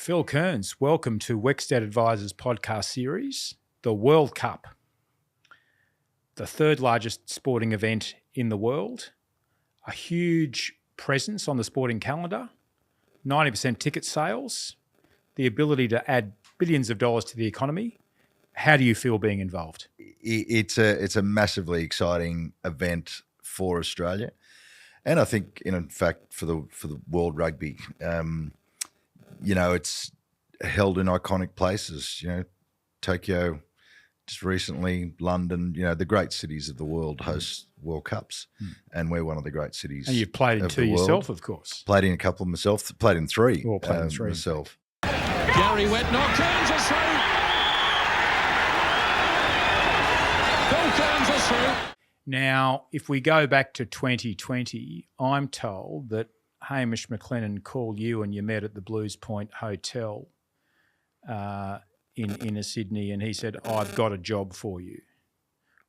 Phil Kearns, welcome to Wexted Advisors podcast series, the World Cup, the third largest sporting event in the world, a huge presence on the sporting calendar, 90% ticket sales, the ability to add billions of dollars to the economy. How do you feel being involved? It's a massively exciting event for Australia, and I think, in fact, for the World Rugby. It's held in iconic places. Tokyo, just recently, London. The great cities of the world host World Cups, and we're one of the great cities. And you've played in two yourself, of course. Played in a couple myself. Played in three. Well, played in three myself. Gary Wetnock, Kearns is through. Phil Kearns is through. Now, if we go back to 2020, I'm told that Hamish McLennan called you and you met at the Blues Point Hotel in inner Sydney, and he said, "I've got a job for you."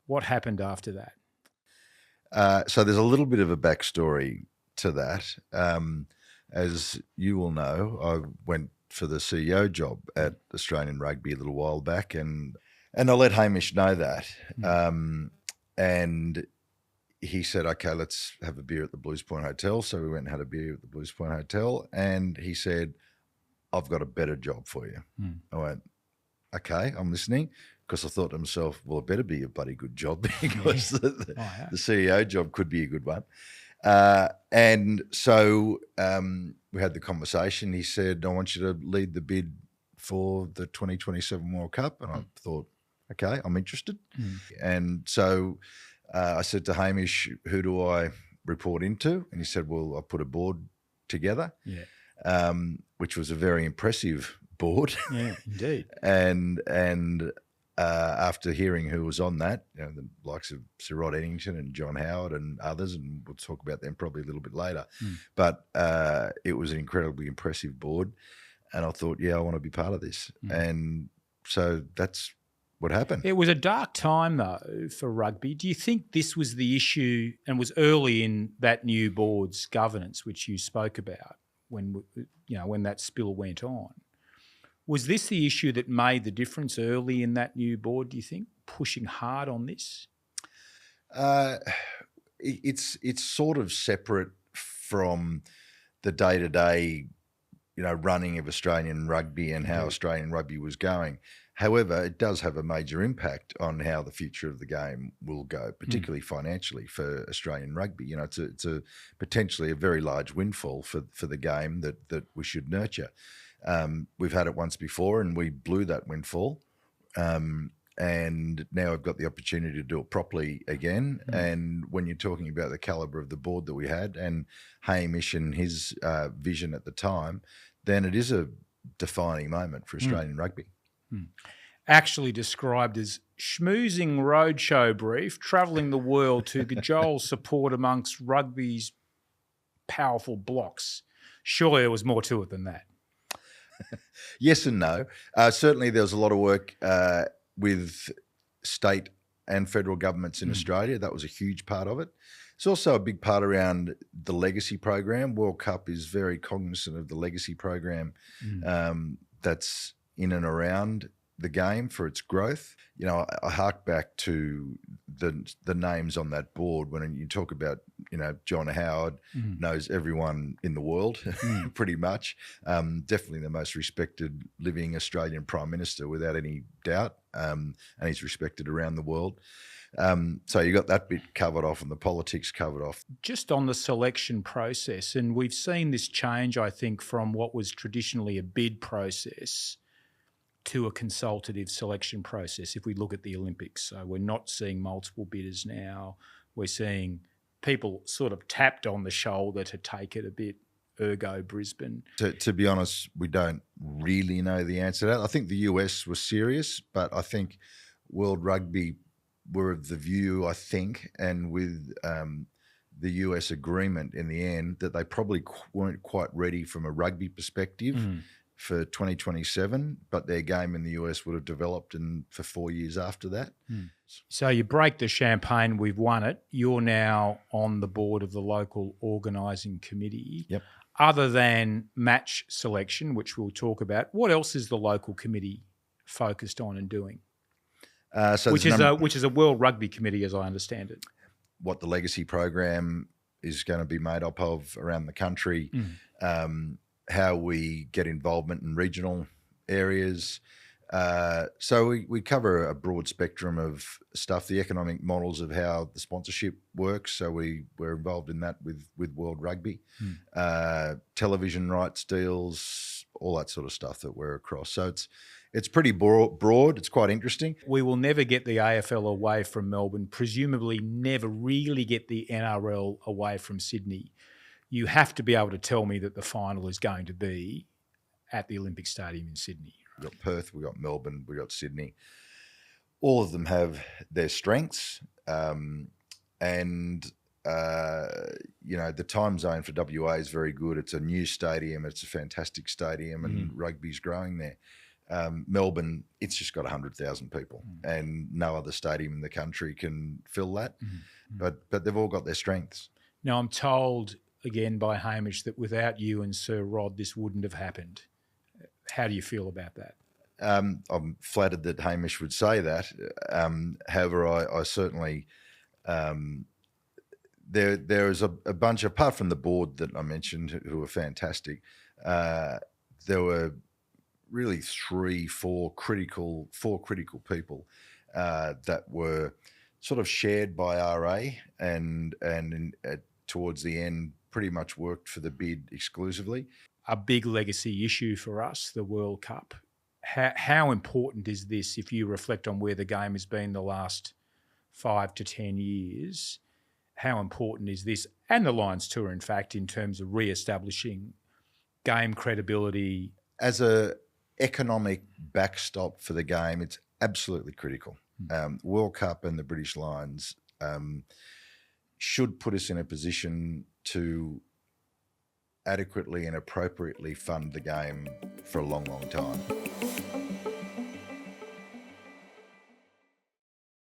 What happened after that? So there's a little bit of a backstory to that. As you will know, I went for the CEO job at Australian Rugby a little while back, and I let Hamish know that. And he said, "Okay, let's have a beer at the Blues Point Hotel." So we went and had a beer at the Blues Point Hotel, and he said, "I've got a better job for you." I went, "Okay, I'm listening," because I thought to myself, well, it better be a bloody good job, because the CEO job could be a good one. And so we had the conversation. He said, "I want you to lead the bid for the 2027 World Cup." And I thought, okay, I'm interested. And so I said to Hamish, "Who do I report into?" And he said, "Well, I put a board together," which was a very impressive board. Yeah, indeed. And after hearing who was on that, the likes of Sir Rod Eddington and John Howard and others, and we'll talk about them probably a little bit later, but it was an incredibly impressive board. And I thought, I want to be part of this. And so that's what happened. It was a dark time, though, for rugby. Do you think this was the issue, and was early in that new board's governance, which you spoke about when that spill went on? Was this the issue that made the difference early in that new board, do you think, pushing hard on this? It's sort of separate from the day-to-day, running of Australian rugby and how Australian rugby was going. However, it does have a major impact on how the future of the game will go, particularly financially for Australian rugby. It's a potentially a very large windfall for the game that we should nurture. We've had it once before and we blew that windfall. And now I've got the opportunity to do it properly again. And when you're talking about the calibre of the board that we had and Hamish and his vision at the time, then it is a defining moment for Australian rugby. Actually described as schmoozing roadshow brief, travelling the world to cajole support amongst rugby's powerful blocks. Surely there was more to it than that. Yes and no. Certainly there was a lot of work with state and federal governments in Australia. That was a huge part of it. It's also a big part around the legacy program. World Cup is very cognizant of the legacy program that's in and around the game for its growth. I hark back to the names on that board. When you talk about, John Howard knows everyone in the world, pretty much. Definitely the most respected living Australian Prime Minister without any doubt, and he's respected around the world. So you got that bit covered off and the politics covered off. Just on the selection process, and we've seen this change, I think, from what was traditionally a bid process to a consultative selection process if we look at the Olympics. So we're not seeing multiple bidders now. We're seeing people sort of tapped on the shoulder to take it a bit, ergo Brisbane. To be honest, we don't really know the answer to that. I think the US was serious, but I think World Rugby were of the view, I think, and with the US agreement in the end, that they probably weren't quite ready from a rugby perspective for 2027, but their game in the US would have developed for 4 years after that. So you break the champagne, we've won it. You're now on the board of the local organising committee. Yep. other than match selection, which we'll talk about, what else is the local committee focused on and doing? Which is a World Rugby Committee, as I understand it. What the legacy program is going to be made up of around the country, how we get involvement in regional areas. So we cover a broad spectrum of stuff, the economic models of how the sponsorship works. So we're involved in that with World Rugby, television rights deals, all that sort of stuff that we're across. So it's pretty broad. It's quite interesting. We will never get the AFL away from Melbourne, presumably never really get the NRL away from Sydney. You have to be able to tell me that the final is going to be at the Olympic Stadium in Sydney. We've got Perth, we've got Melbourne, we've got Sydney. All of them have their strengths. The time zone for WA is very good. It's a new stadium. It's a fantastic stadium, and rugby's growing there. Melbourne, it's just got 100,000 people, and no other stadium in the country can fill that. But they've all got their strengths. Now, I'm told, again by Hamish, that without you and Sir Rod, this wouldn't have happened. How do you feel about that? I'm flattered that Hamish would say that. However, I certainly there is a bunch, apart from the board that I mentioned, who are fantastic. There were really four critical people that were sort of shared by RA, and towards the end, pretty much worked for the bid exclusively. A big legacy issue for us, the World Cup. How important is this if you reflect on where the game has been the last 5 to 10 years? How important is this, and the Lions Tour, in fact, in terms of re-establishing game credibility? As a economic backstop for the game, it's absolutely critical. World Cup and the British Lions should put us in a position to adequately and appropriately fund the game for a long, long time.